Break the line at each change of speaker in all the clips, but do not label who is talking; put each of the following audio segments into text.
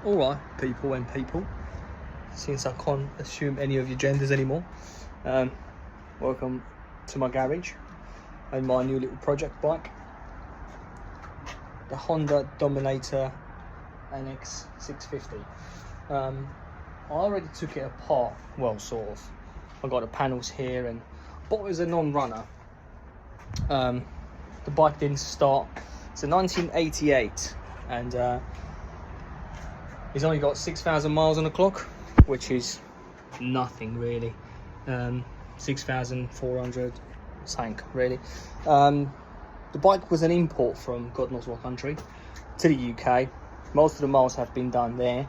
Alright, people and people, since I can't assume any of your genders anymore, welcome to my garage and my new little project bike, the Honda Dominator NX 650. I already took it apart, well, sort of. I got the panels here, but it was a non-runner. The bike didn't start. It's a 1988, and it's only got 6,000 miles on the clock, which is nothing really. 6,400 something really. The bike was an import from God knows what country to the UK. Most of the miles have been done there.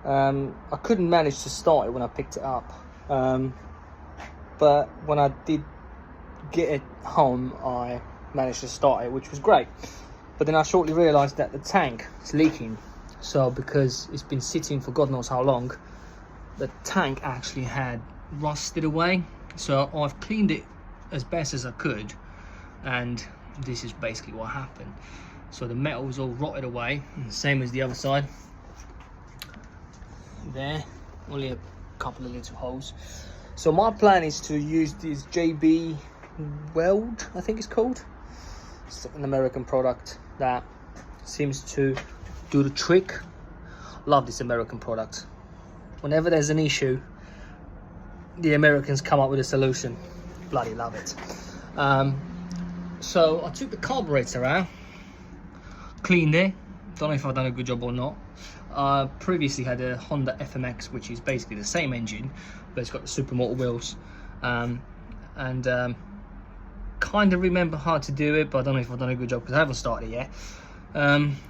I couldn't manage to start it when I picked it up, but when I did get it home, I managed to start it, which was great. But then I shortly realised that the tank is leaking. So because it's been sitting for God knows how long, the tank actually had rusted away. So I've cleaned it as best as I could, and this is basically what happened. So the metal was all rotted away, same as the other side. There, only a couple of little holes. So my plan is to use this JB Weld, I think it's called. It's an American product that seems to do the trick. Love this American product. Whenever there's an issue, the Americans come up with a solution. Bloody love it. So I took the carburetor out, cleaned it. Don't know if I've done a good job or not. Previously had a Honda FMX, which is basically the same engine, but it's got the supermotor wheels. Kind of remember how to do it, but I don't know if I've done a good job because I haven't started it yet.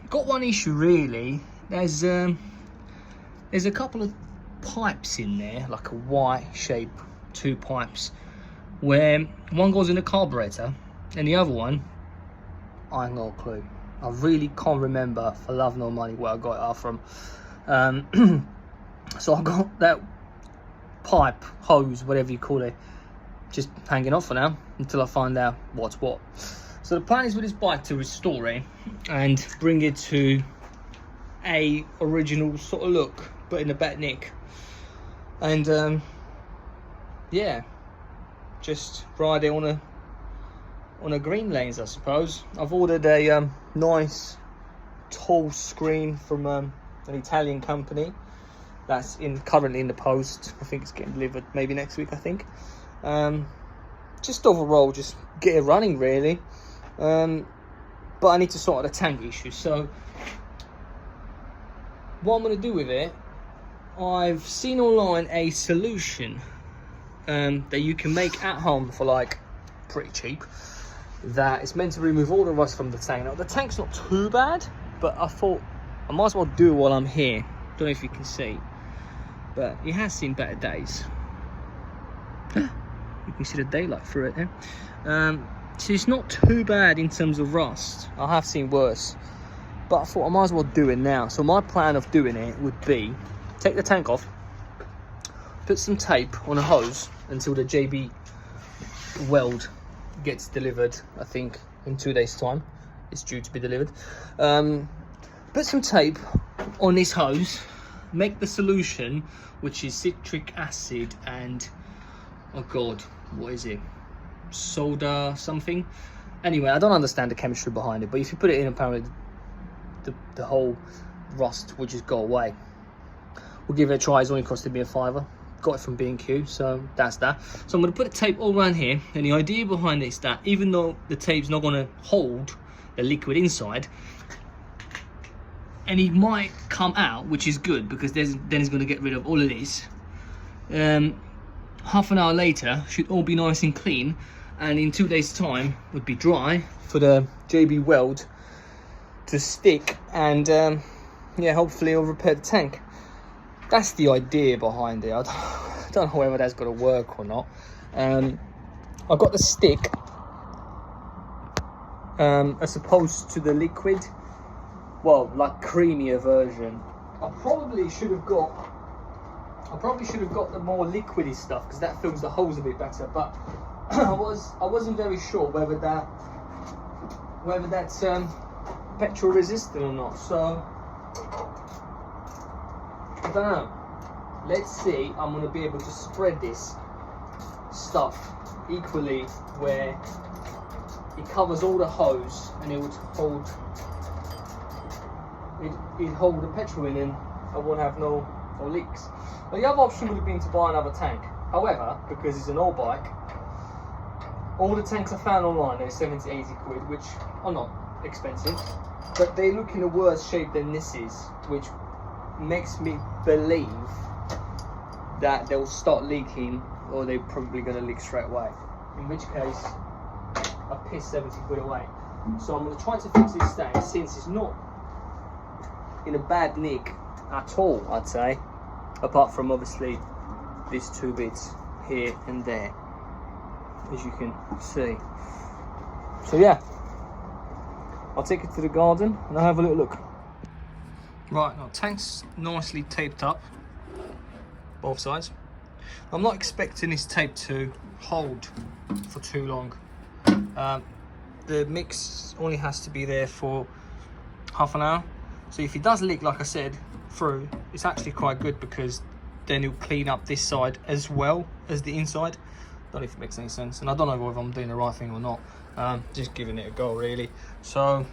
Got one issue really. There's a couple of pipes in there, like a Y shape, 2 pipes, where one goes in the carburetor and the other one, I ain't got a clue. I really can't remember for love nor money where I got it out from. So I got that pipe, hose, whatever you call it, just hanging off for now until I find out what's what. So the plan is with this bike to restore it and bring it to a original sort of look, but in a better nick. And yeah, just ride it on a green lanes, I suppose. I've ordered a nice tall screen from an Italian company that's currently in the post. I think it's getting delivered maybe next week, I think. Just overall, just get it running really. But I need to sort out the tank issue. So what I'm going to do with it, I've seen online a solution that you can make at home for like pretty cheap, that is meant to remove all the rust from the tank. Now the tank's not too bad, but I thought I might as well do it while I'm here. Don't know if you can see, but it has seen better days. You can see the daylight through it there. So it's not too bad in terms of rust. I have seen worse, but I thought I might as well do it now. So my plan of doing it would be take the tank off, put some tape on a hose until the JB Weld gets delivered. I think in 2 days time it's due to be delivered. Put some tape on this hose, make the solution, which is citric acid and, oh god, what is it, soda something. Anyway, I don't understand the chemistry behind it, but if you put it in, apparently the whole rust will just go away. We'll give it a try. It's only costed me £5. Got it from B&Q, so that's that. So I'm going to put the tape all around here, and the idea behind it is that even though the tape's not going to hold the liquid inside, and it might come out, which is good because then it's going to get rid of all of this. Half an hour later should all be nice and clean, and in 2 days time would be dry for the JB Weld to stick, and yeah, hopefully it'll repair the tank. That's the idea behind it. I don't know whether that's going to work or not. I've got the stick as opposed to the liquid, well, like creamier version. I probably should have got the more liquidy stuff because that fills the holes a bit better. But I wasn't very sure whether that's petrol resistant or not. So I don't know. Let's see. I'm going to be able to spread this stuff equally where it covers all the hose and it would hold it'd hold the petrol in and I won't have no leaks. But the other option would have been to buy another tank. However, because it's an old bike, all the tanks I found online, they're 70, 80 quid, which are not expensive, but they look in a worse shape than this is, which makes me believe that they'll start leaking or they're probably going to leak straight away. In which case, I piss 70 quid away. So I'm going to try to fix this tank since it's not in a bad nick at all, I'd say, apart from obviously these two bits here and there, as you can see. So yeah, I'll take it to the garden and I'll have a little look. Right, now tank's nicely taped up, both sides. I'm not expecting this tape to hold for too long. The mix only has to be there for half an hour. So if it does leak, like I said, through, it's actually quite good because then it'll clean up this side as well as the inside. Don't know if it makes any sense, and I don't know whether I'm doing the right thing or not. Just giving it a go, really. So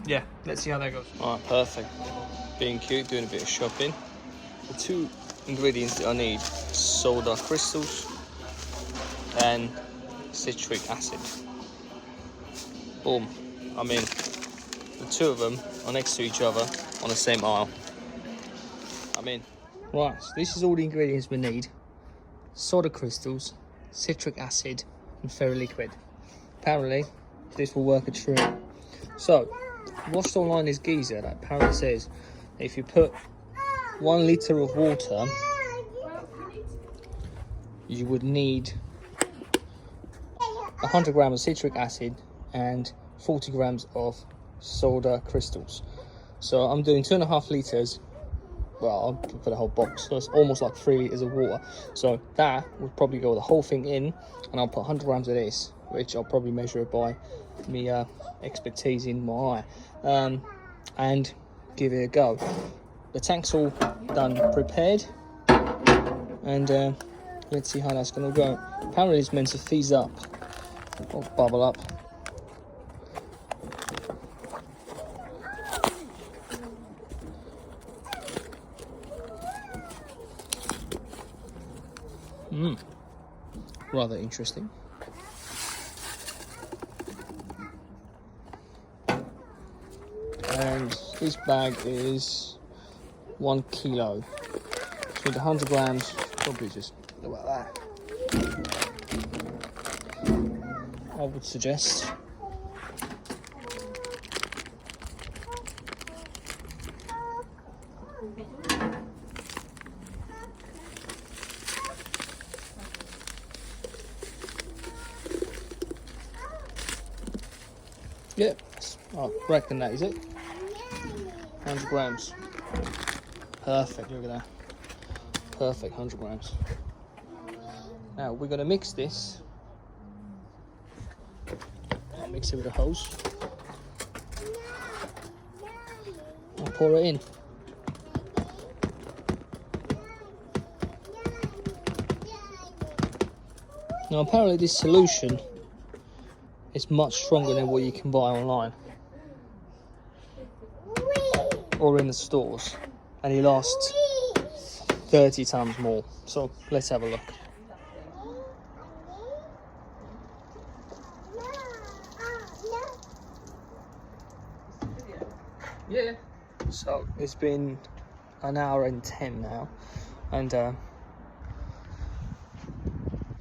yeah, let's see how that goes. All right, perfect. Being cute, doing a bit of shopping. The two ingredients that I need: soda crystals and citric acid. Boom. I mean, the two of them are next to each other on the same aisle. Right, so this is all the ingredients we need: soda crystals, citric acid and ferroliquid. Apparently this will work a treat. So I watched online this geezer that apparently says if you put 1 litre of water, you would need 100 grams of citric acid and 40 grams of soda crystals. So I'm doing 2.5 litres. Well, I'll put the whole box, so it's almost like 3 litres of water. So that would probably go the whole thing in, and I'll put 100 grams of this, which I'll probably measure it by me expertise in my eye, and give it a go. The tank's all done, prepared, and let's see how that's going to go. Apparently it's meant to fizz up or bubble up. Rather interesting. And this bag is 1 kilo. So with 100 grams, probably just about that, I would suggest. Yep, I reckon that is it. 100 grams. Perfect, look at that. Perfect, 100 grams. Now we're going to mix this. I'll mix it with a hose. I'll pour it in. Now apparently this solution is much stronger than what you can buy online or in the stores, and it lasts 30 times more. So let's have a look. Yeah, so it's been 1 hour and 10 now, and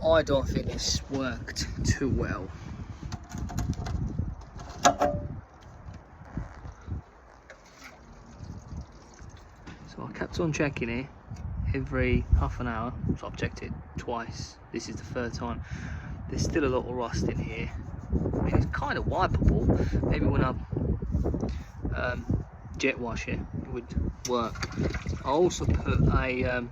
I don't think this worked too well. So I kept on checking it every half an hour. So I've checked it twice. This is the third time. There's still a lot of rust in here. I mean, it's kind of wipeable. Maybe when I jet wash it, it would work. I also put a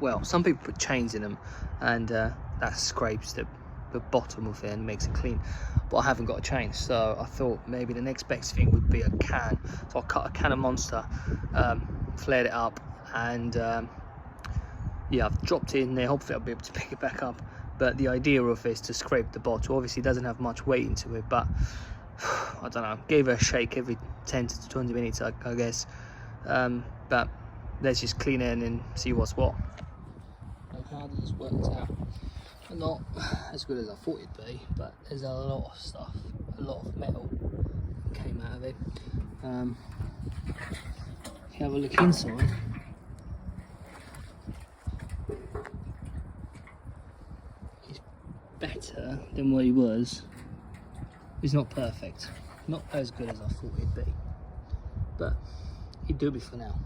well, some people put chains in them, and that scrapes the the bottom of it and makes it clean, but I haven't got a chain, so I thought maybe the next best thing would be a can. So I cut a can of Monster, flared it up, and yeah, I've dropped it in there. Hopefully I'll be able to pick it back up, but the idea of it is to scrape the bottle. Obviously it doesn't have much weight into it, but I don't know, gave it a shake every 10 to 20 minutes I guess, but let's just clean it and then see what's what. How this worked out, not as good as I thought it'd be, but there's a lot of stuff, a lot of metal came out of it. If you have a look inside, it's better than what he was. It's not perfect, not as good as I thought it'd be, but it'd do me for now.